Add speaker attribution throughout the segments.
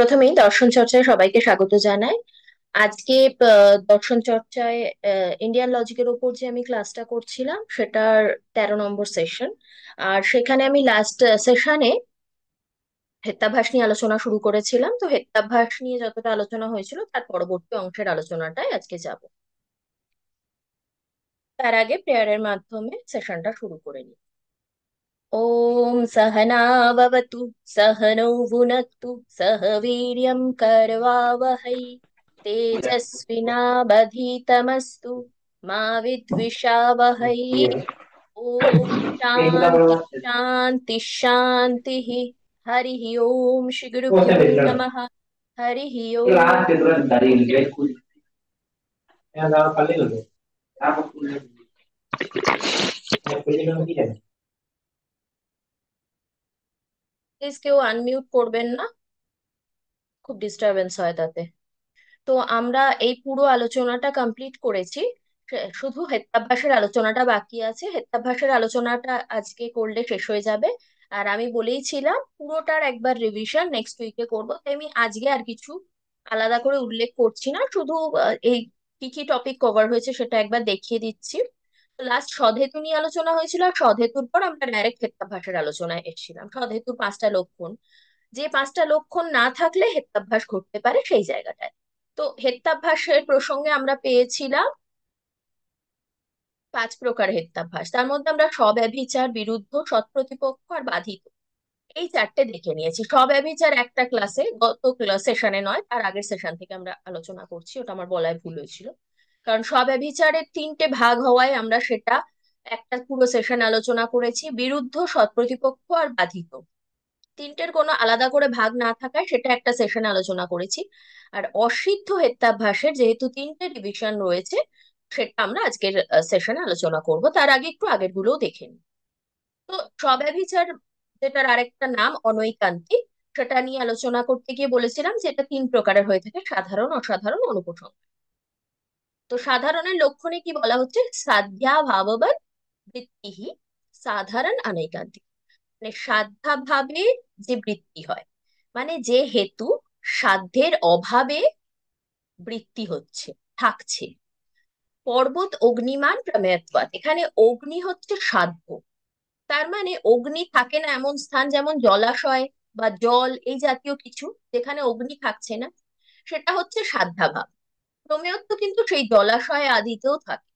Speaker 1: প্রথমেই দর্শন চর্চায় সবাইকে স্বাগত জানাই। আজকে দর্শন চর্চায় ইন্ডিয়ান লজিকের উপর যে আমি ক্লাসটা করছিলাম সেটার 13 নম্বর সেশন। আর সেখানে আমি লাস্ট সেশনে হেত্যাভ্যাস নিয়ে আলোচনা শুরু করেছিলাম। তো হেত্যাভ্যাস নিয়ে যতটা আলোচনা হয়েছিল তার পরবর্তী অংশের আলোচনাটাই আজকে যাব। তার আগে প্রেয়ারের মাধ্যমে সেশনটা শুরু করে নিই। ओम सहना भवतु सहनौ भुनक्तु सह वीर्यं करवावहै तेजस्विनावधीतमस्तु मा विद्विषावहै। ओम शांति शांति शांतिः। हरिः ओम श्री गुरुभ्यो नमः। हरिः ओम। প্লিজ কেউ আনমিউট করবেন না, খুব ডিস্টারবেন্স হয় তাতে। তো আমরা এই পুরো আলোচনাটা কমপ্লিট করেছি। শুধু হেত্যাভ্যাসের আলোচনাটা বাকি আছে। হেত্যাভ্যাসের আলোচনাটা আজকে করলে শেষ হয়ে যাবে। আর আমি বলেইছিলাম পুরোটার একবার রিভিশন নেক্সট উইকে করবো, তাই আমি আজকে আর কিছু আলাদা করে উল্লেখ করছি না। শুধু এই কি কি টপিক কভার হয়েছে সেটা একবার দেখিয়ে দিচ্ছি। লাস্ট স্বধেতু নিয়ে আলোচনা হয়েছিল, আর স্বধেতুর পর আমরা ডাইরেক্ট হেত্যাভ্যাসের আলোচনায় এসেছিলাম। স্বধেতুর 5টা লক্ষণ, যে 5টা লক্ষণ না থাকলে হেত্যাভ্যাস ঘটতে পারে সেই জায়গাটায়। তো হেত্যাভ্যাসের প্রসঙ্গে আমরা পেয়েছিলাম 5 প্রকার হেত্যাভ্যাস। তার মধ্যে আমরা স্বব্যভিচার, বিরুদ্ধ, সৎপ্রতিপক্ষ আর বাধিত, এই 4টে দেখে নিয়েছি। স্বব্যভিচার একটা ক্লাসে, গত সেশনে নয় তার আগের সেশন থেকে আমরা আলোচনা করছি, ওটা আমার বলায় ভুল হয়েছিল। কারণ স্বব্যভিচারের 3টে ভাগ হওয়ায় আমরা সেটা একটা পুরো সেশন আলোচনা করেছি। বিরুদ্ধ, সৎপ্রতিপক্ষ আর বাধিত, 3টের কোনো আলাদা করে ভাগ না থাকায় সেটা একটা সেশনে আলোচনা করেছি। আর অসিদ্ধ হেত্যাভ্যাসের যেহেতু 3টে ডিভিশন রয়েছে, সেটা আমরা আজকের সেশনে আলোচনা করব। তার আগে একটু আগের গুলোও দেখে নিই। তো স্বব্যভিচার, যেটার আরেকটা নাম অনৈকান্তিক, সেটা নিয়ে আলোচনা করতে গিয়ে বলেছিলাম যে এটা 3 প্রকারের হয়ে থাকে: সাধারণ, অসাধারণ, অনুপসংহার। তো সাধারণের লক্ষণে কি বলা হচ্ছে? সাধ্যা ভাববৎ বৃত্তিহি সাধারণ অনৈকান্তিক। মানে সাধ্যাভাবে যে বৃত্তি হয়, মানে যে হেতু সাধ্যের অভাবে বৃত্তি হচ্ছে, থাকছে। পর্বত অগ্নিমান প্রমেয়ত্বাৎ, এখানে অগ্নি হচ্ছে সাধ্য। তার মানে অগ্নি থাকে না এমন স্থান, যেমন জলাশয় বা জল এই জাতীয় কিছু যেখানে অগ্নি থাকছে না, সেটা হচ্ছে সাধ্যাভাব। প্রমেয়ত্ব কিন্তু সেই জলাশয় আদিতেও থাকে।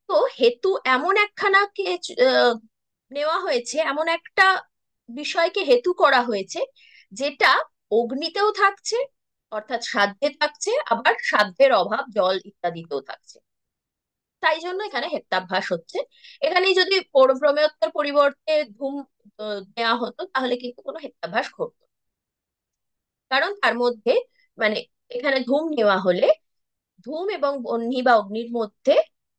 Speaker 1: তো হেতু এমন একখানাকে আহ, নেওয়া হয়েছে, এমন একটা বিষয়কে হেতু করা হয়েছে যেটা অগ্নিতেও থাকছে, অর্থাৎ সাধ্যে থাকছে, আবার সাধ্যের অভাব জল ইত্যাদিতেও থাকছে। তাই জন্য এখানে হেত্যাভ্যাস হচ্ছে। এখানে যদি প্রমেয়ত্বের পরিবর্তে ধূম নেওয়া হতো তাহলে কিন্তু কোনো হেত্যাভ্যাস ঘটতো না। কারণ তার মধ্যে, মানে এখানে ধূম নেওয়া হলে ধূম এবং বহ্নি বা অগ্নির মধ্যে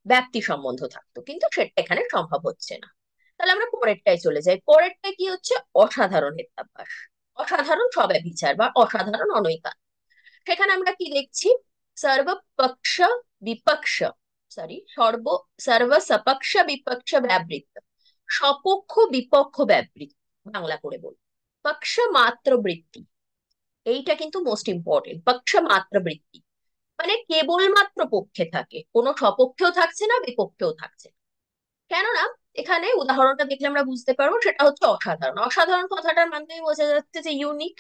Speaker 1: ব্যাপ্তি সম্বন্ধ থাকতো, কিন্তু সেটা এখানে সম্ভব হচ্ছে না। তাহলে আমরা পরেরটায় চলে যাই। পরেরটায় কি হচ্ছে? অসাধারণ হেত্যাভ্যাস, অসাধারণ স্বব্যভিচার বা অসাধারণ অনৈকান। সেখানে আমরা কি দেখছি? সর্বপক্ষ বিপক্ষ, সর্ব সর্ব সপক্ষ বিপক্ষ ব্যবৃত্ত, সপক্ষ বিপক্ষ ব্যবৃত্ত, বাংলা করে বলি পক্ষ মাত্র বৃত্তি। এইটা কিন্তু মোস্ট ইম্পর্টেন্ট, পক্ষ মাত্র বৃত্তি। মানে কেবলমাত্র পক্ষে থাকে, কোনো সপক্ষেও থাকছে না, বিপক্ষেও থাকছে না। কেননা এখানে উদাহরণটা দেখলে আমরা বুঝতে পারবো, সেটা হচ্ছে অসাধারণ। অসাধারণ কথাটার মাধ্যমে বোঝা যাচ্ছে যে ইউনিক,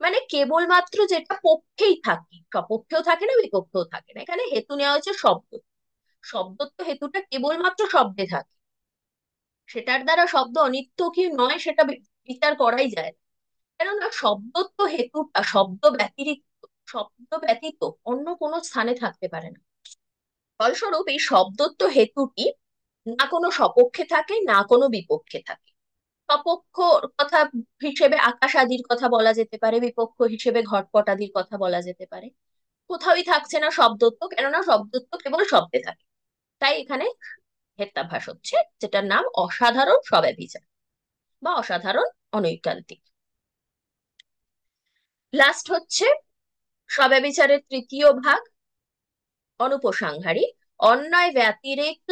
Speaker 1: মানে কেবলমাত্র যেটা পক্ষেই থাকে, সপক্ষেও থাকে না, বিপক্ষেও থাকে না। এখানে হেতু নেওয়া হয়েছে শব্দ। শব্দত্ব হেতুটা কেবলমাত্র শব্দে থাকে, সেটার দ্বারা শব্দ অনিত্য কি নয় সেটা বিচার করাই যায় না। কেননা শব্দত্ব হেতুটা শব্দ ব্যতীত অন্য কোনো স্থানে থাকতে পারে না। ফলস্বরূপ এই শব্দত্ব হেতুটি না কোনো সপক্ষে থাকে, না কোনো বিপক্ষে থাকে। সপক্ষ কথা হিসেবে আকাশ আদির কথা বলা যেতে পারে, বিপক্ষ হিসেবে ঘটপট আদির কথা বলা যেতে পারে। কোথাওই থাকছে না শব্দত্ব, কেননা শব্দত্ব কেবল শব্দে থাকে। তাই এখানে হেত্যাভ্যাস হচ্ছে, যেটার নাম অসাধারণ স্বব্যভিচার বা অসাধারণ অনৈকান্তিক। লাস্ট হচ্ছে স্বব্যভিচারের তৃতীয় ভাগ, অনুপসংহারী। অন্যায় ব্যতিরেক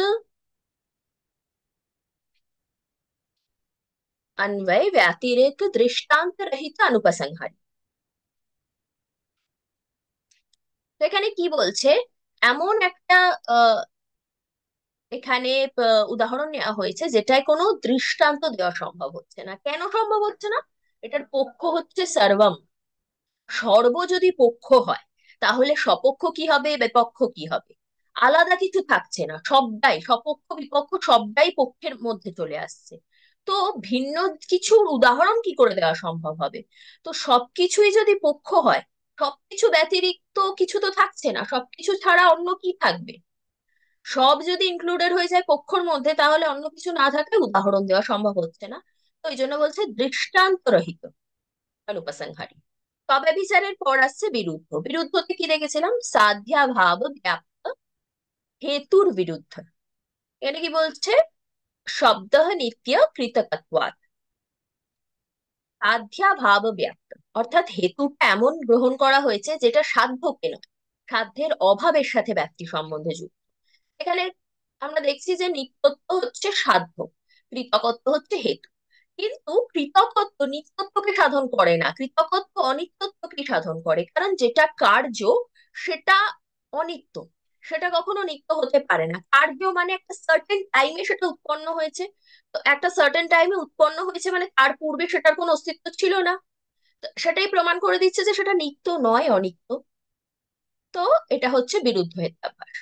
Speaker 1: अन्वय व्यतिरेक दृष्टांत रहित अनुपसंहारी। তো এখানে কি বলছে, এমন একটা আহ, এখানে উদাহরণ নেওয়া হয়েছে যেটায় কোনো দৃষ্টান্ত দেওয়া সম্ভব হচ্ছে না। কেন সম্ভব হচ্ছে না? এটার পক্ষ হচ্ছে সর্বম। সর্ব যদি পক্ষ হয়, তাহলে সপক্ষ কি হবে, বিপক্ষ কি হবে? আলাদা কিছু থাকছে না, সবটাই সপক্ষ বিপক্ষ সবটাই পক্ষের মধ্যে চলে আসছে। তো ভিন্ন কিছুর উদাহরণ কি করে দেওয়া সম্ভব হবে? তো সবকিছুই যদি পক্ষ হয়, সবকিছু ব্যতিরিক্ত কিছু তো থাকছে না, সবকিছু ছাড়া অন্য কি থাকবে? সব যদি ইনক্লুডেড হয়ে যায় পক্ষর মধ্যে, তাহলে অন্য কিছু না থাকলে উদাহরণ দেওয়া সম্ভব হচ্ছে না। তো এই জন্য বলছে দৃষ্টান্ত রহিত অনুপসংহারী। তবে বিচারের পর আসছে বিরুদ্ধ। বিরুদ্ধতে কি দেখেছিলাম? সাধ্যাভাব ব্যাপ্ত হেতুর বিরুদ্ধ। এখানে কি বলছে? শব্দ নিত্য কৃতকত্বাৎ সাধ্যাভাব ব্যাপ্ত, অর্থাৎ হেতুটা এমন গ্রহণ করা হয়েছে যেটা সাধ্যকে নয়, সাধ্যের অভাবের সাথে ব্যাপ্তি সম্বন্ধে যুক্ত। এখানে আমরা দেখছি যে নিত্যত্ব হচ্ছে সাধ্য, কৃতকত্ব হচ্ছে হেতু। কিন্তু কৃতকত্ব নিত্যত্বকে সাধন করে না, কৃতকত্ব অনিত্যত্বকে সাধন করে। কারণ যেটা কার্য সেটা অনিত্য, সেটা কখনো নিত্য হতে পারে না। কার্য মানে একটা সার্টেন টাইমে সেটা উৎপন্ন হয়েছে। তো একটা সার্টেন টাইমে উৎপন্ন হয়েছে মানে তার পূর্বে সেটার কোনো অস্তিত্ব ছিল না। তো সেটাই প্রমাণ করে দিচ্ছে যে সেটা নিত্য নয়, অনিত্য। তো এটা হচ্ছে বিরুদ্ধ হেত্যাভাস।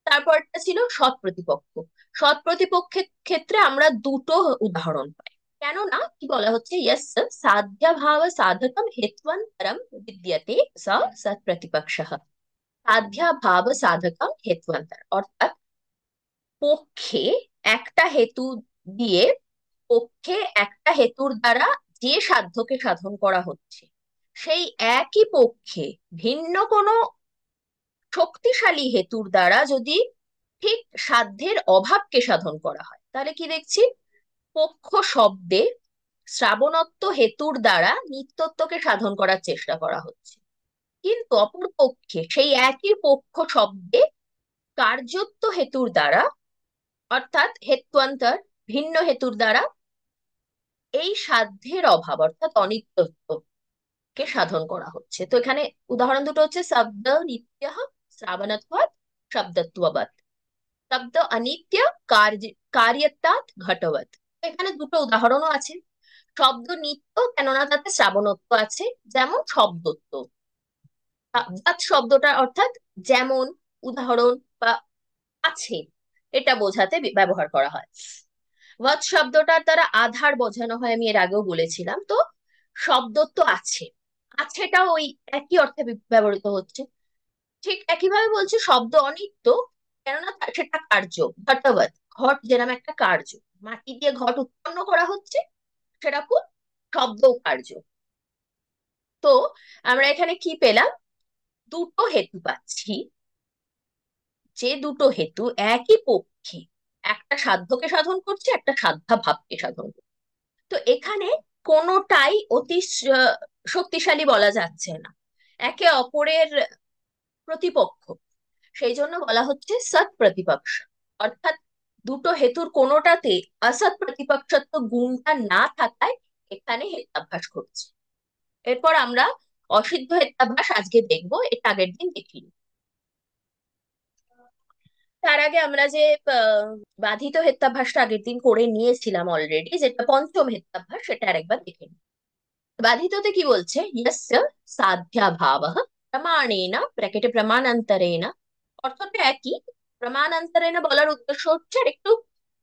Speaker 1: তারপরটা ছিল সৎ প্রতিপক্ষ। সৎ প্রতিপক্ষের ক্ষেত্রে আমরা দুটো উদাহরণ পাই। কেননা কি বলা হচ্ছে, यस् সাধ্যাভাব সাধকম হেত্বন্তরম বিদ্যতে স সৎ প্রতিপক্ষঃ। সাধ্যাভাব সাধকম হেত্বন্তর, অর্থাৎ পক্ষে একটা হেতু দিয়ে, পক্ষে একটা হেতুর দ্বারা যে সাধ্যকে সাধন করা হচ্ছে, সেই একই পক্ষে ভিন্ন কোনো শক্তিশালী হেতুর দ্বারা যদি ঠিক সাধ্যের অভাবকে সাধন করা হয়, তাহলে কি দেখছি? পক্ষ শব্দে শ্রাবণত্ব হেতুর দ্বারা নিত্যত্বকে সাধন করার চেষ্টা করা হচ্ছে। কিন্তু অপর পক্ষে সেই একই পক্ষ শব্দে কার্যত্ব হেতুর দ্বারা, অর্থাৎ হেত্বান্তর, ভিন্ন হেতুর দ্বারা এই সাধ্যের অভাব অর্থাৎ অনিত্যত্বকে সাধন করা হচ্ছে। তো এখানে উদাহরণ দুটো হচ্ছে শব্দ নিত্য শ্রাবণত্বাৎ শব্দত্ববৎ, শব্দ অনিত্য কার্য কার্যত্বাৎ ঘটবৎ। তো এখানে দুটো উদাহরণও আছে। শব্দ নিত্য কেননা তাতে শ্রাবণত্ব আছে, যেমন শব্দত্ব। বাত শব্দটা অর্থাৎ যেমন, উদাহরণ বা আছে, এটা বোঝাতে ব্যবহার করা হয়। ওয়াত শব্দটার দ্বারা আধার বোঝানো হয়, আমি এর আগেও বলেছিলাম। তো শব্দত্ব আছে, আছেটাও ওই একই অর্থে ব্যবহৃত হচ্ছে। ঠিক একইভাবে বলছে শব্দ অনিত্য, কেননা সেটা কার্য। ঘটবৎ, ঘট যেরকম একটা কার্য, মাটি দিয়ে ঘট উৎপন্ন করা হচ্ছে, সেরকম শব্দ কার্য। তো আমরা এখানে কি পেলাম? দুটো হেতু পাচ্ছি, যে দুটো হেতু একই পক্ষে একটা সাধ্যকে সাধন করছে, একটা সাধ্যা ভাবকে সাধন করছে। তো এখানে কোনোটাই অতি শক্তিশালী বলা যাচ্ছে না, একে অপরের প্রতিপক্ষ। সেই জন্য বলা হচ্ছে সৎ প্রতিপক্ষ। অর্থাৎ দুটো হেতুর কোনোটাতে অসৎ প্রতিপক্ষত্ব গুণটা না থাকায় এখানে হেত্যাভ্যাস ঘটছে। এরপর আমরা অসিদ্ধ হেত্যাভ্যাস আজকে দেখবো, এটা আগের দিন দেখিনি। তার আগে আমরা যে আহ, বাধিত হেত্যাভ্যাসটা আগের দিন করে নিয়েছিলাম অলরেডি, যেটা পঞ্চম হেত্যাভ্যাস, সেটা আরেকবার দেখে নিই। বাধিততে কি বলছে, ইয়স্য সাধ্যাভাবঃ প্রমাণেন, ব্র্যাকেটে প্রমাণান্তরেণ, অর্থটা একই। প্রমাণান্তরেণ বলার উদ্দেশ্য হচ্ছে আর একটু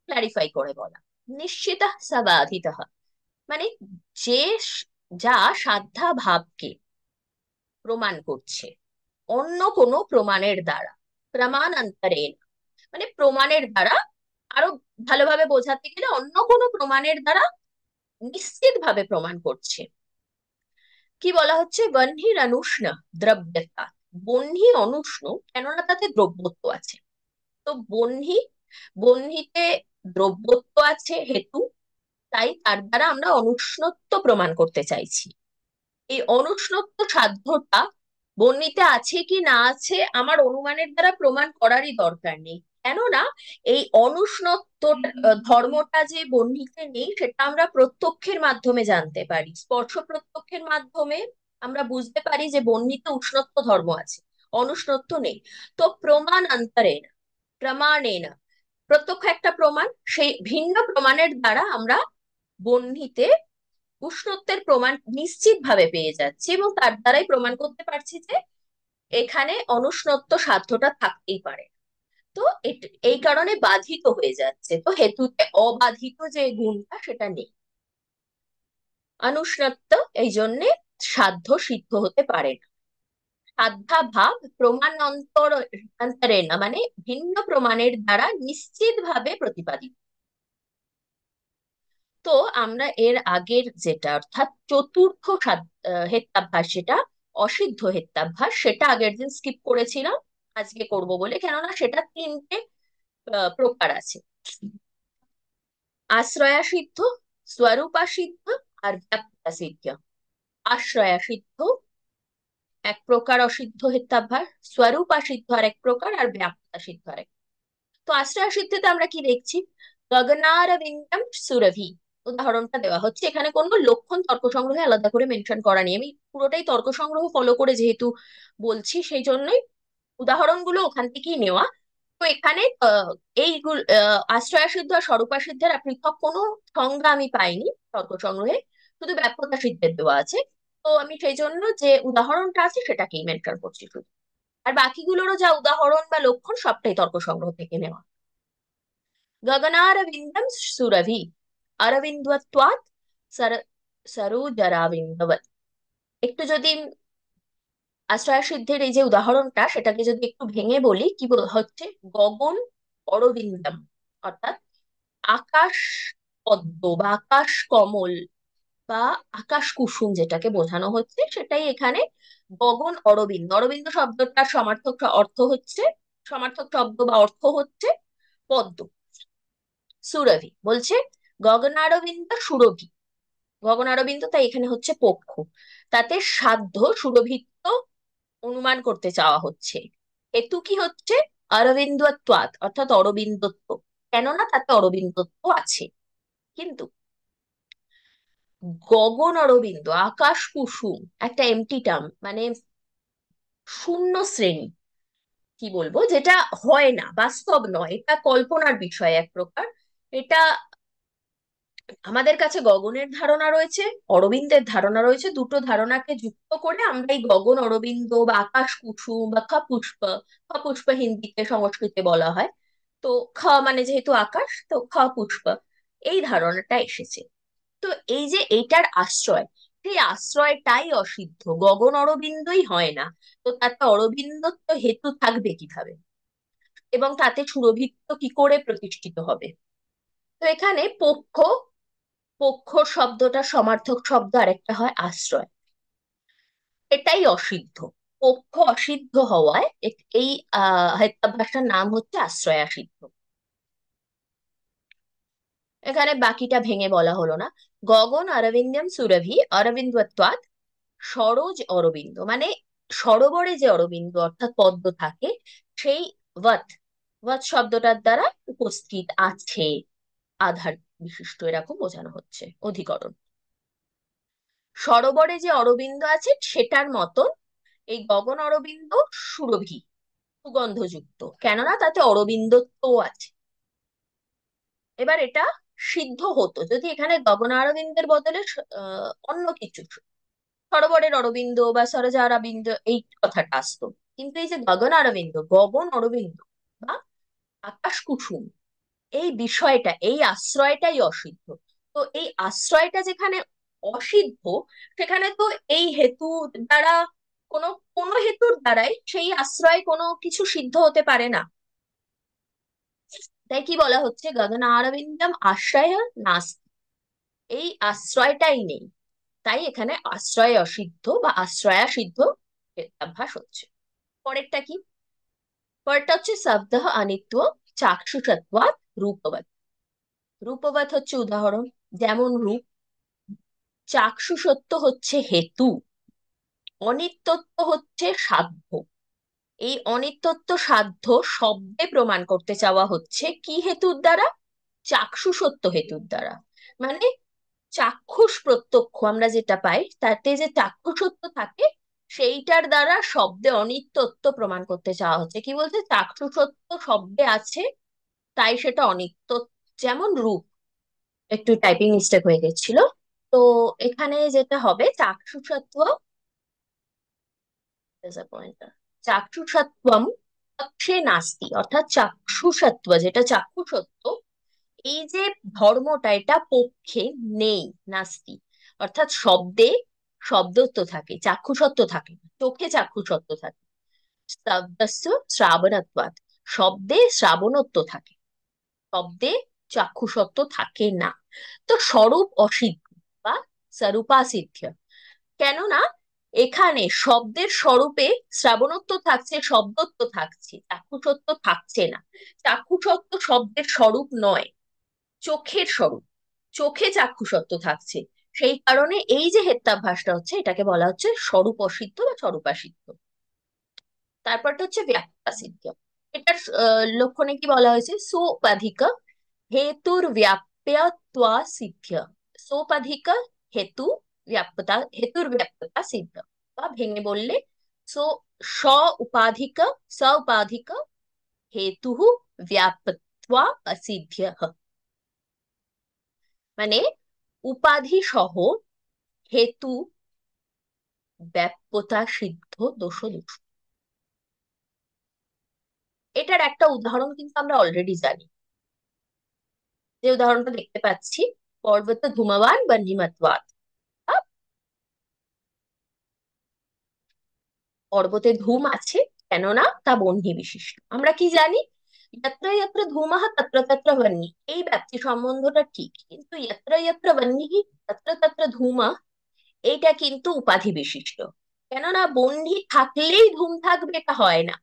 Speaker 1: ক্লারিফাই করে বলা। নিশ্চিত সা বাধিতঃ, মানে যে যা সাধ্যাভাবকে প্রমাণ করছে অন্য কোনো প্রমাণের দ্বারা। প্রমাণান্তরেণ মানে প্রমাণের দ্বারা, আরো ভালোভাবে বোঝাতে গেলে অন্য কোনো প্রমাণের দ্বারা নিশ্চিত ভাবে প্রমাণ করছে। কি বলা হচ্ছে, বহ্নির অনুষ্ণ দ্রব্যতা। বহ্নি অনুষ্ণ কেননা তাতে দ্রব্যত্ব আছে। তো বহ্নি, বহ্নিতে দ্রব্যত্ব আছে হেতু, তাই তার দ্বারা আমরা অনুষ্ণত্ব প্রমাণ করতে চাইছি। এই অনুষ্ণত্ব সাধ্যটা বহ্নিতে আছে কি না আছে আমার অনুমানের দ্বারা প্রমাণ করারই দরকার নেই। কেননা এই অনুষ্ণত্ব ধর্মটা যে বহ্নিতে নেই, সেটা আমরা প্রত্যক্ষের মাধ্যমে জানতে পারি। স্পর্শ প্রত্যক্ষের মাধ্যমে আমরা বুঝতে পারি যে বহ্নিতে উষ্ণত্ব ধর্ম আছে। অনুষ্ণত্ব নেই। তো প্রমাণেন, প্রত্যক্ষ একটা প্রমাণ, সেই ভিন্ন প্রমাণের দ্বারা আমরা বহ্নিতে উষ্ণত্বের প্রমাণ নিশ্চিত ভাবে পেয়ে যাচ্ছি, এবং তার দ্বারাই প্রমাণ করতে পারছি যে এখানে অনুষ্ণত্ব সাধ্যটা থাকতেই পারে। তো এই কারণে বাধিত হয়ে যাচ্ছে, তো হেতুতে অবাধিত যে গুণটা সেটা নেই। অনুষ্ণত্ব এই জন্যে সাধ্য সিদ্ধ হতে পারে না। সাধ্যাভাব প্রমাণ অন্তরে না, মানে ভিন্ন প্রমাণের দ্বারা নিশ্চিত ভাবে প্রতিপাদিত। তো আমরা এর আগের যেটা অর্থাৎ চতুর্থ হেত্যাভ্যাস, যেটা অসিদ্ধ হেত্যাভ্যাস, সেটা আগের দিন স্কিপ করেছিলাম, আজকে করব বলে, কেননা সেটা তিনটে প্রকার আছে: আশ্রয়া সিদ্ধ, স্বরূপা সিদ্ধ, আর ব্যাপ্তা সিদ্ধ। আশ্রয়া সিদ্ধ এক প্রকার অসিদ্ধ হেত্যাভ্যাস, স্বরূপা সিদ্ধ আর এক প্রকার, আর ব্যাপ্তা সিদ্ধ আর এক। তো আশ্রয়া সিদ্ধিতে আমরা কি দেখছি? গগনারবিন্দম সুরভি, উদাহরণটা দেওয়া হচ্ছে, এখানে কোনো লক্ষণ তর্ক সংগ্রহে আলাদা করে মেনশন করা নেই, আমি পুরোটাই তর্ক সংগ্রহ ফলো করে যেহেতু বলছি সেই জন্যই উদাহরণগুলো ওখান থেকেই নেওয়া। তো এখানে এই আশ্রয়া সিদ্ধ আর স্বরূপা সিদ্ধের পৃথক কোনো সংজ্ঞা আমি পাইনি তর্ক সংগ্রহে, শুধু ব্যাপ্যতা সিদ্ধের দেওয়া আছে। তো আমি সেই জন্য যে উদাহরণটা আছে সেটাকেই মেনশন করছি শুধু, আর বাকিগুলোরও যা উদাহরণ বা লক্ষণ সবটাই তর্ক সংগ্রহ থেকে নেওয়া। গগনারবিন্দম সুরভি, অরবিন্দত্বাৎ সর সরোজরাবিন্দবৎ। একটু যদি আশ্রয় সিদ্ধের এই যে উদাহরণটা, সেটাকে যদি একটু ভেঙে বলি, কি হচ্ছে? গগন অরবিন্দম, অর্থাৎ আকাশ পদ্ম বা আকাশ কমল বা আকাশ কুসুম যেটাকে বোঝানো হচ্ছে, সেটাই এখানে গগন অরবিন্দ। অরবিন্দ শব্দটার সমার্থক অর্থ হচ্ছে, সমার্থক শব্দ বা অর্থ হচ্ছে পদ্ম। সুরভি বলছে গগনারবিন্দ সুরভি, গগনারবিন্দ তাই এখানে হচ্ছে পক্ষ, তাতে সাধ্য সুরভিত্ব অনুমান করতে চাওয়া হচ্ছে। হেতু কি হচ্ছে? অরবিন্দত্বাৎ, অর্থাৎ অরবিন্দত্ব, কেননা তাতে অরবিন্দত্ব আছে। কিন্তু গগন অরবিন্দ, আকাশ কুসুম একটা এমটি টার্ম, মানে শূন্য শ্রেণী, কি বলবো, যেটা হয় না, বাস্তব নয়, এটা কল্পনার বিষয় এক প্রকার। এটা আমাদের কাছে গগনের ধারণা রয়েছে, অরবিন্দের ধারণা রয়েছে, দুটো ধারণাকে যুক্ত করে আমরা এই গগন অরবিন্দ বা আকাশ কুসুম বা খ পুষ্প হিন্দিতে সংস্কৃতে বলা হয়। তো খ মানে যেহেতু আকাশ, তো খ পুষ্প, এই ধারণাটা এসেছে। তো এই যে এইটার আশ্রয়, সেই আশ্রয়টাই অসিদ্ধ, গগন অরবিন্দই হয় না। তো তাতে অরবিন্দত্ব হেতু থাকবে কিভাবে, এবং তাতে সুরভিত্ব কি করে প্রতিষ্ঠিত হবে? তো এখানে পক্ষ, পক্ষ শব্দটা সমার্থক শব্দ, আরেকটা হয় আশ্রয়, এটাই অসিদ্ধ। পক্ষ অসিদ্ধ হওয়ায় এই হেত্যাভ্যাসটার নাম হচ্ছে আশ্রয়া সিদ্ধ। এখানে বাকিটা ভেঙে বলা হলো না। গগন অরবিন্দম সুরভি অরবিন্দত্বাৎ সরোজ অরবিন্দ, মানে সরোবরে যে অরবিন্দ অর্থাৎ পদ্ম থাকে, সেই বৎ, বৎ শব্দটার দ্বারা উপস্থিত আছে, আধার বিশিষ্ট, এরকম বোঝানো হচ্ছে অধিকরণ। সরোবরে যে অরবিন্দ আছে সেটার মতন এই গগন অরবিন্দ সুরভি, সুগন্ধযুক্ত, কেননা তাতে অরবিন্দত্ব আছে। এবার এটা সিদ্ধ হতো যদি এখানে গগন অরবিন্দের বদলে অন্য কিছু, সরোবরের অরবিন্দ বা সরোজা অরবিন্দ এই কথাটা আসতো। কিন্তু এই যে গগন অরবিন্দ, গগন অরবিন্দ বা আকাশ কুসুম, এই বিষয়টা, এই আশ্রয়টাই অসিদ্ধ। তো এই আশ্রয়টা যেখানে অসিদ্ধ, সেখানে তো এই হেতু দ্বারা, কোনো কোনো হেতুর দ্বারাই সেই আশ্রয় কোনো কিছু সিদ্ধ হতে পারে না। তাই কি বলা হচ্ছে? গগন আরবিন্দম আশ্রয় নাস্তি, এই আশ্রয়টাই নেই, তাই এখানে আশ্রয় অসিদ্ধ বা আশ্রয়া সিদ্ধ অভ্যাস হচ্ছে। পরেরটা কি? পরেরটা হচ্ছে শব্দ অনিত্য চাক্ষুষত্বাৎ রূপবৎ। রূপবৎ হচ্ছে উদাহরণ, যেমন রূপ। চাক্ষুষত্ব হচ্ছে হেতু, অনিত্যত্ব হচ্ছে সাধ্য। এই অনিত্যত্ব সাধ্য শব্দে প্রমাণ করতে চাওয়া হচ্ছে কি হেতুর দ্বারা? চাক্ষুষত্ব হেতুর দ্বারা। মানে চাক্ষুষ প্রত্যক্ষ আমরা যেটা পাই, তাতে যে চাক্ষুষত্ব থাকে, সেইটার দ্বারা শব্দে অনিত্যত্ব প্রমাণ করতে চাওয়া হচ্ছে। কি বলছে, চাক্ষুষত্ব শব্দে আছে, তাই সেটা অনিত্য। যেমন রূপ, একটু টাইপিং মিস্টেক হয়ে গেছিল। তো এখানে যেটা হবে, চাক্ষুষত্ব, চাক্ষুষত্বম চক্ষে নাস্তি, অর্থাৎ চাক্ষুষত্ব যেটা চাক্ষুষত্ব, এই যে ধর্মটা, এটা পক্ষে নেই, নাস্তি। অর্থাৎ শব্দে শব্দত্ব থাকে, চাক্ষুষত্ব থাকে না, চোখে চাক্ষুষত্ব থাকে। শব্দস্য শ্রাবণত্বাৎ, শব্দে শ্রাবণত্ব থাকে, শব্দে চাক্ষুষত্ব থাকে না। তো স্বরূপ অসিদ্ধ বা স্বরূপাসিদ্ধ, কেননা এখানে শব্দের স্বরূপে শ্রাবণত্ব থাকছে, শব্দত্ব থাকছে, চাক্ষুষত্ব থাকছে না। চাক্ষুষত্ব শব্দের স্বরূপ নয়, চোখের স্বরূপ, চোখে চাক্ষুষত্ব থাকছে। সেই কারণে এই যে হেত্যাভ্যাসটা হচ্ছে, এটাকে বলা হচ্ছে স্বরূপ অসিদ্ধ বা স্বরূপাসিদ্ধ। তারপরটা হচ্ছে ব্যাপ্যাসিদ্ধ। এটার লক্ষণে কি বলা হয়েছে, সোপাধিক হেতুর ব্যাপ্যত্বা সিদ্ধ। সোপাধিক হেতু ব্যাপ্যতা, হেতুর ব্যাপ্যতা সিদ্ধ, বা ভেঙে বললে সো স উপাধিক, স উপাধিক হেতু ব্যাপ্যত্বা অসিদ্ধ। মানে উপাধি সহ হেতু ব্যাপ্যতা সিদ্ধ দোষ দোষ। এটার একটা উদাহরণ কিন্তু আমরা অলরেডি জানি। যে উদাহরণটা দেখতে পাচ্ছি, পর্বত ধূমবান বা নিমত্বাৎ। পর্বতে ধূম আছে, কেননা তা বহ্নি বিশিষ্ট। আমরা কি জানি, যত্র যত্র ধূমঃ তত্র তত্র বহ্নি, এই ব্যাপ্তি সম্বন্ধটা ঠিক, কিন্তু যত্র যত্র বহ্নিঃ তত্র তত্র ধূমঃ, এইটা কিন্তু উপাধি বিশিষ্ট। কেননা বহ্নি থাকলেই ধূম থাকবে, এটা হয় না।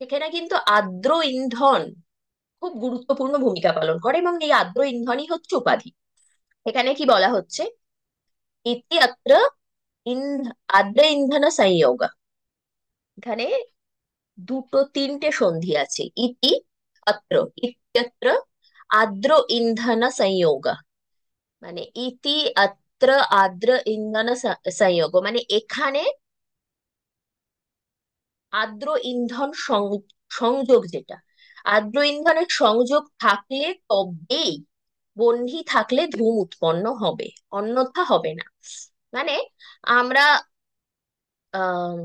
Speaker 1: এখানে কিন্তু আর্দ্র ইন্ধন খুব গুরুত্বপূর্ণ ভূমিকা পালন করে, এবং এই আর্দ্র ইন্ধনই হচ্ছে উপাধি। এখানে কি বলা হচ্ছে, ইতি অত্র আর্দ্র ইন্ধন সংযোগ। এখানে দুটো তিনটে সন্ধি আছে, ইতি অত্র, ইত্যত্র আর্দ্র ইন্ধন সংযোগ। মানে ইতি অত্র আর্দ্র ইন্ধন সংযোগ, মানে এখানে আর্দ্র ইন্ধন সংযোগ, যেটা আর্দ্র ইন্ধনের সংযোগ থাকলে তবেই, বহ্নি থাকলে ধূম উৎপন্ন হবে, অন্যথা হবে না। মানে আমরা আহ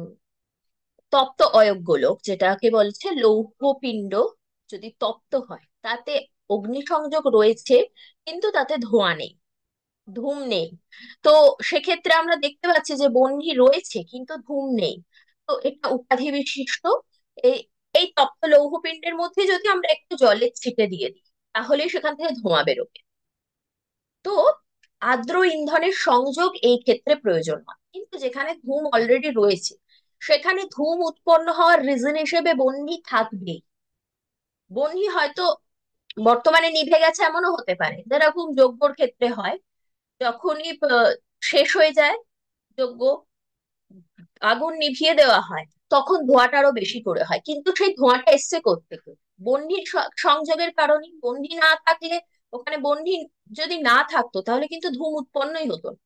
Speaker 1: তপ্ত অয়গোলক, যেটাকে বলছে লৌহপিণ্ড, যদি তপ্ত হয় তাতে অগ্নিসংযোগ রয়েছে, কিন্তু তাতে ধোঁয়া নেই, ধূম নেই। তো সেক্ষেত্রে আমরা দেখতে পাচ্ছি যে বহ্নি রয়েছে কিন্তু ধূম নেই। তো এটা উপাধি বিশিষ্ট। এই এই তপ্ত লৌহপিণ্ডের মধ্যে যদি আমরা একটু জলের ছিটে দিয়ে দিই, তাহলে সেখান থেকে ধোঁয়া বেরোবে। তো আর্দ্র ইন্ধনের সংযোগ এই ক্ষেত্রে প্রয়োজন হয়, কিন্তু যেখানে ধূম অলরেডি রয়েছে, সেখানে ধূম উৎপন্ন হওয়ার রিজন হিসেবে বহ্নি থাকবেই। বহ্নি হয়তো বর্তমানে নিভে গেছে, এমনও হতে পারে, যেরকম যজ্ঞর ক্ষেত্রে হয়, যখনই শেষ হয়ে যায় যজ্ঞ, আগুন নিভিয়ে দেওয়া হয়, তখন ধোঁয়াটা আরো বেশি করে হয়, কিন্তু সেই ধোঁয়াটা এসছে কোত্থেকে, বহ্নির সংযোগের কারণে। বহ্নি না থাকলে, ওখানে বহ্নি যদি না থাকতো, তাহলে কিন্তু ধূম উৎপন্নই হতো না।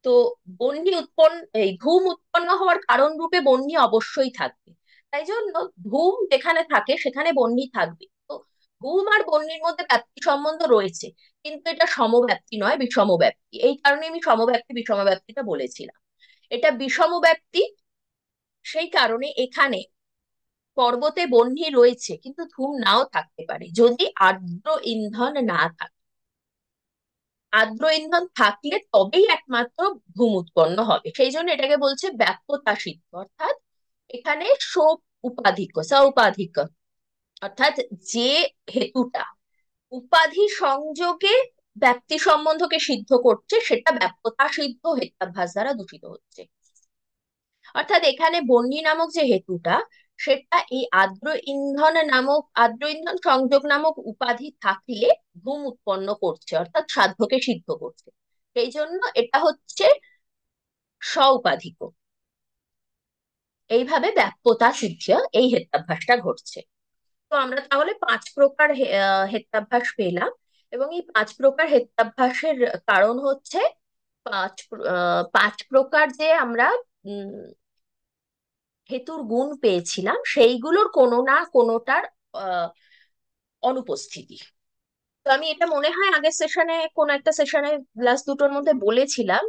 Speaker 1: তো বহ্নি উৎপন্ন, এই ধূম উৎপন্ন হওয়ার কারণ রূপে বহ্নি অবশ্যই থাকবে। তাই জন্য ধূম যেখানে থাকে সেখানে বহ্নি থাকবে। তো ধূম আর বহ্নির মধ্যে ব্যাপ্তি সম্বন্ধ রয়েছে, কিন্তু এটা সমব্যাপ্তি নয়, বিষমব্যাপ্তি। এই কারণে আমি সমব্যাপ্তি বিষমব্যাপ্তিটা বলেছিলাম। এটা বিষমব্যাপ্তি, সেই কারণে এখানে পর্বতে বহ্নি রয়েছে, কিন্তু ধূম নাও থাকতে পারে যদি আর্দ্র ইন্ধন না থাকে। আর্দ্র ইন্ধন থাকলে তবেই একমাত্র ধূম উৎপন্ন হবে, সেই জন্য এটাকে বলছে ব্যাপ্যতা সিদ্ধ। অর্থাৎ এখানে সোপ উপাধিক, সৌপাধিক, অর্থাৎ যে হেতুটা উপাধি সংযোগে ব্যাপ্তি সম্বন্ধকে সিদ্ধ করছে, সেটা ব্যাপ্যতা সিদ্ধ হেত্যাভ্যাস দ্বারা দূষিত হচ্ছে। অর্থাৎ এখানে বহ্নি নামক যে হেতুটা, সেটা এই আর্দ্র ইন্ধন সংযোগ নামক উপাধি থাকলে ধূম উৎপন্ন করছে, অর্থাৎ সাধ্যকে সিদ্ধ করছে। সেই জন্য এটা হচ্ছে স্বউপাধিক। এইভাবে ব্যাপ্যতা সিদ্ধ এই হেত্যাভ্যাসটা ঘটছে। তো আমরা তাহলে 5 প্রকার হেত্যাভ্যাস পেলাম, এবং এই 5 প্রকার হেত্যাভ্যাসের কারণ হচ্ছে 5 প্রকার যে আমরা হেতুর গুণ পেয়েছিলাম সেইগুলোর কোনো না কোনোটার আহ অনুপস্থিতি। তো আমি এটা মনে হয় আগের সেশনে, কোন একটা সেশনে লাস্ট দুটোর মধ্যে বলেছিলাম,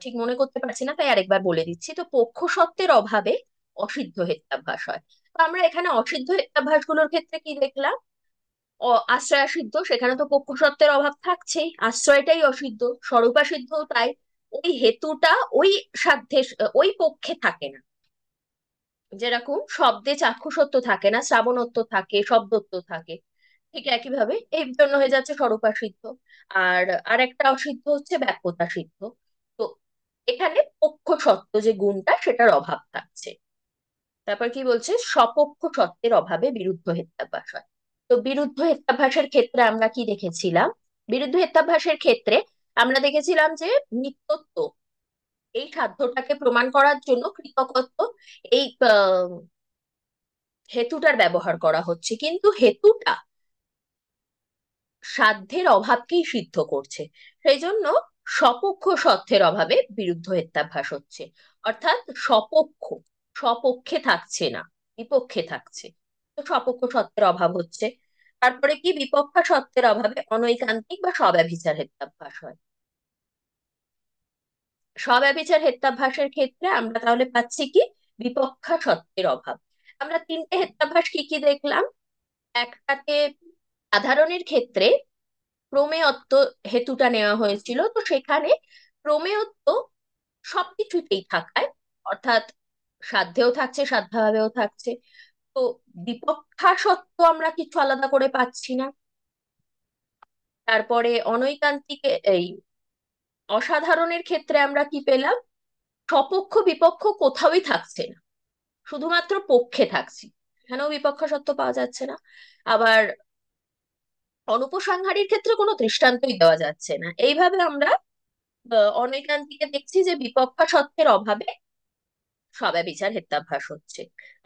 Speaker 1: ঠিক মনে করতে পারছি না, তাই আরেকবার বলে দিচ্ছি। তো পক্ষ সত্ত্বের অভাবে অসিদ্ধ হেত্যাভ্যাস হয়। তো আমরা এখানে অসিদ্ধ হেত্যাভ্যাস গুলোর ক্ষেত্রে কি দেখলাম? আশ্রয় সিদ্ধ, সেখানে তো পক্ষ সত্ত্বের অভাব থাকছেই, আশ্রয়টাই অসিদ্ধ। স্বরূপা সিদ্ধও তাই, ওই হেতুটা ওই সাধ্যে, ওই পক্ষে থাকে না। যেরকম শব্দে চাক্ষুষত্ব থাকে না, শ্রাবণত্ব থাকে, শব্দত্ব থাকে, ঠিক একইভাবে এই জন্য হয়ে যাচ্ছে স্বরূপা সিদ্ধ। আর আরেকটা অসিদ্ধ হচ্ছে ব্যাপ্যতা সিদ্ধ। তো এখানে পক্ষ সত্ত্ব যে গুণটা, সেটার অভাব থাকছে। তারপর কি বলছে? স্বপক্ষ সত্ত্বের অভাবে বিরুদ্ধ হেত্যাভ্যাস হয়। তো বিরুদ্ধ হেত্যাভ্যাসের ক্ষেত্রে আমরা কি দেখেছিলাম? বিরুদ্ধ হেত্যাভ্যাসের ক্ষেত্রে আমরা দেখেছিলাম যে নিত্যত্ব, এই সাধ্যটাকে প্রমাণ করার জন্য কৃতকত্ব, এই হেতুটার ব্যবহার করা হচ্ছে, কিন্তু হেতুটা সাধ্যের অভাবকেই সিদ্ধ করছে। সেই জন্য স্বপক্ষ সত্যের অভাবে বিরুদ্ধ হেত্যাভ্যাস হচ্ছে। অর্থাৎ স্বপক্ষ, স্বপক্ষে থাকছে না, বিপক্ষে থাকছে। তো স্বপক্ষ সত্যের অভাব হচ্ছে। তারপরে কি? বিপক্ষা সত্যের অভাবে অনৈকান্তিক বা স্বব্যভিচার হেত্যাভ্যাস হয়। স্বব্যভিচার হেত্যাভ্যাসের ক্ষেত্রে আমরা তাহলে পাচ্ছি কি? বিপক্ষা সত্যের অভাব। আমরা তিনটে হেত্যাভ্যাস কি কি দেখলাম? একটাতে সাধারণের ক্ষেত্রে প্রমেয়ত্ব হেতুটা নেওয়া হয়েছিল, তো সেখানে প্রমেয়ত্ব সবকিছুতেই থাকায়, অর্থাৎ সাধ্যেও থাকছে, সাধ্যাভাবেও থাকছে। তো বিপক্ষাসত্ব আমরা কিছু আলাদা করে পাচ্ছি না। তারপরে অনৈকান্তিক, এই অসাধারণের ক্ষেত্রে আমরা কি পেলাম? সপক্ষ বিপক্ষ কোথাওই থাকছে না, শুধুমাত্র পক্ষে থাকছি, এখানেও বিপক্ষাসত্ব পাওয়া যাচ্ছে না। আবার অনুপসংহারীর ক্ষেত্রে কোনো দৃষ্টান্তই দেওয়া যাচ্ছে না। এইভাবে আমরা অনেকান্তিকে দেখছি যে বিপক্ষা সত্যের অভাবে স্বব্যভিচার হেত্যাভ্যাস হচ্ছে।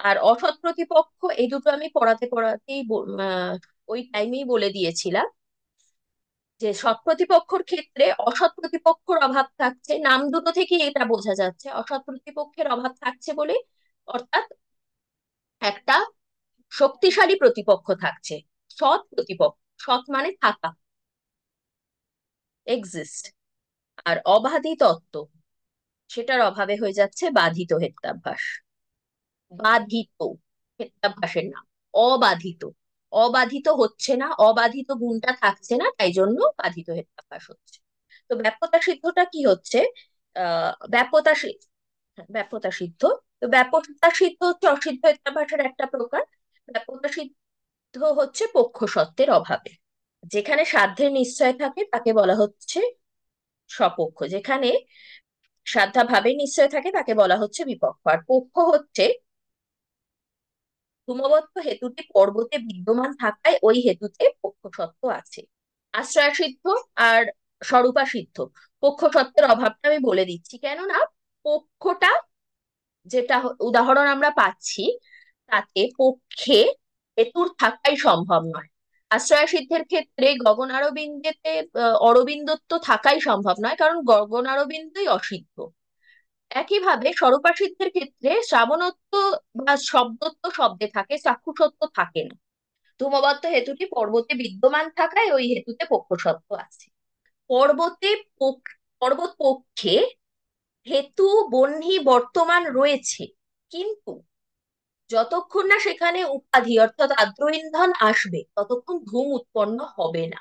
Speaker 1: আর অসৎ প্রতিপক্ষ, এই দুটো আমি পড়াতে পড়াতেই ওই টাইমেই বলে দিয়েছিলাম যে সৎ প্রতিপক্ষর ক্ষেত্রে অসৎ প্রতিপক্ষর অভাব থাকছে, নাম দুটো থেকে এটা বোঝা যাচ্ছে অসৎ প্রতিপক্ষের অভাব থাকছে বলে। অর্থাৎ একটা শক্তিশালী প্রতিপক্ষ থাকছে, সৎ প্রতিপক্ষ, সৎ মানে থাকা, এক্সিস্ট। আর অবাধি তত্ত্ব, সেটার অভাবে হয়ে যাচ্ছে বাধিত হেত্যাভ্যাস। বাধিত হেত্যাভ্যাসের নাম অবাধিত। অবাধিত হচ্ছে না, অবাধিত গুণটা থাকছে না, তাই জন্য বাধিত হেত্যাভ্যাস হচ্ছে। তো ব্যাপ্যতা সিদ্ধটা কি হচ্ছে? ব্যাপ্যতা ব্যাপ্যতা সিদ্ধ। তো ব্যাপ্যতা সিদ্ধ হচ্ছে অসিদ্ধ হেত্যাভ্যাসের একটা প্রকার। ব্যাপ্যতা সিদ্ধ হচ্ছে পক্ষ সত্ত্বের অভাবে। যেখানে সাধ্যের নিশ্চয় থাকে তাকে বলা হচ্ছে স্বপক্ষ, যেখানে সাধ্যাভাবে নিশ্চয় থাকে তাকে বলা হচ্ছে বিপক্ষ। আর পক্ষ হচ্ছে ধূমবৎ হেতুটি পর্বতে বিদ্যমান থাকায় ওই হেতুতে পক্ষসত্ত্ব আছে। আশ্রয় সিদ্ধ আর স্বরূপা সিদ্ধ, পক্ষসত্ত্বের অভাবটা আমি বলে দিচ্ছি। কেননা পক্ষটা, যেটা উদাহরণ আমরা পাচ্ছি, তাতে পক্ষে হেতুর থাকাই সম্ভব নয়। আশ্রয় সিদ্ধের ক্ষেত্রে গগনারবিন্দেতে অরবিন্দত্ব থাকাই সম্ভব নয়, কারণ গগনারবিন্দই অসিদ্ধ। একইভাবে স্বরূপা সিদ্ধের ক্ষেত্রে শ্রাবণত্ব বা শব্দত্ব শব্দে থাকে, চাক্ষুষত্ব থাকে না। ধূমবৎ হেতুটি পর্বতে বিদ্যমান থাকায় ওই হেতুতে পক্ষসত্ত্ব আছে। পর্বতে পর্বত পক্ষে হেতু বহ্নি বর্তমান রয়েছে, কিন্তু যতক্ষণ না সেখানে উপাধি অর্থাৎ আর্দ্র ইন্ধন আসবে ততক্ষণ ধূম উৎপন্ন হবে না।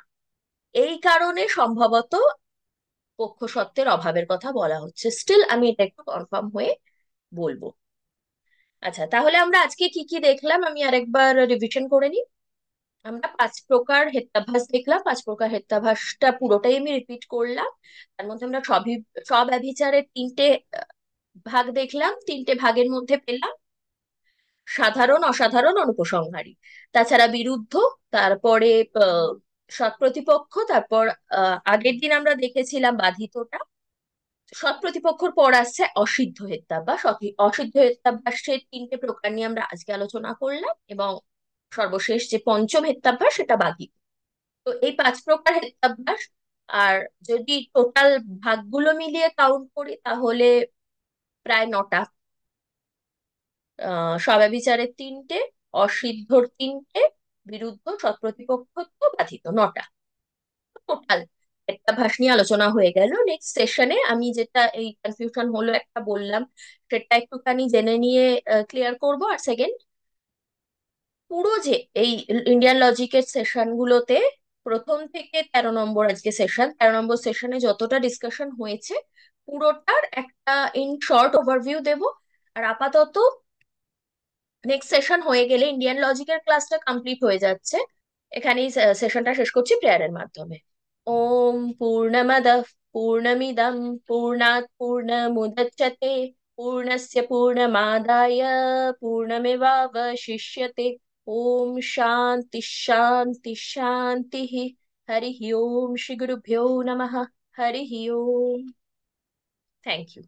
Speaker 1: এই কারণে সম্ভবত পক্ষসত্ত্বের অভাবের কথা বলা হচ্ছে। স্টিল আমি এটা একটু কনফার্ম হয়ে বলবো। আচ্ছা, তাহলে আমরা আজকে কি কি দেখলাম আমি আরেকবার রিভিশন করে নিই। আমরা 5 প্রকার হেত্যাভ্যাস দেখলাম, 5 প্রকার হেত্যাভ্যাসটা পুরোটাই আমি রিপিট করলাম। তার মধ্যে আমরা সব ব্যভিচারের 3টে ভাগ দেখলাম, 3টে ভাগের মধ্যে পেলাম সাধারণ, অসাধারণ, অনুপসংহারী। তাছাড়া বিরুদ্ধ, তারপরে সৎ প্রতিপক্ষ, তারপর আগের দিন আমরা দেখেছিলাম বাধিতটা। সৎ প্রতিপক্ষর পর আসছে অসিদ্ধ হেত্যাভ্যাস। অসিদ্ধ হেত্যাভ্যাসের 3টে প্রকার নিয়ে আমরা আজকে আলোচনা করলাম, এবং সর্বশেষ যে পঞ্চম হেত্যাভ্যাস সেটা বাধিত। তো এই 5 প্রকার হেত্যাভ্যাস, আর যদি টোটাল ভাগগুলো মিলিয়ে কাউন্ট করি তাহলে প্রায় 9টা। স্বব্যভিচারের তিনটে, অসিদ্ধর তিনটে, বিরুদ্ধ সৎপ্রতিপক্ষত্ব বাধিত নটা। টোটাল একটা ভাস নিয়ে আলোচনা হয়ে গেল। নেক্সট সেশনে আমি যেটা এই কনফিউশন হলো একটা বললাম, সেটা একটুখানি জেনে নিয়ে ক্লিয়ার করব। আর সেকেন্ড, পুরো যে এই ইন্ডিয়ান লজিকের সেশন গুলোতে প্রথম থেকে 13 নম্বর, আজকে সেশন 13 নম্বর সেশনে যতটা ডিসকাশন হয়েছে পুরোটার একটা ইন শর্ট ওভারভিউ দেব। আর আপাতত নেক্সট সেশন হয়ে গেলে ইন্ডিয়ান লজিকের ক্লাসটা কমপ্লিট হয়ে যাচ্ছে, এখানেই সেশনটা শেষ করছি প্রেয়ারের মাধ্যমে। ওম পূর্ণমদ পূর্ণমিদম পূর্ণাৎ পূর্ণমুদচ্যতে পূর্ণস্য পূর্ণমাদায় পূর্ণমেবাবশিষ্যতে। ওম শান্তি শান্তি শান্তি। হরি ওম শ্রী গুরুভ্যো নমঃ। হরি ওম। Thank you.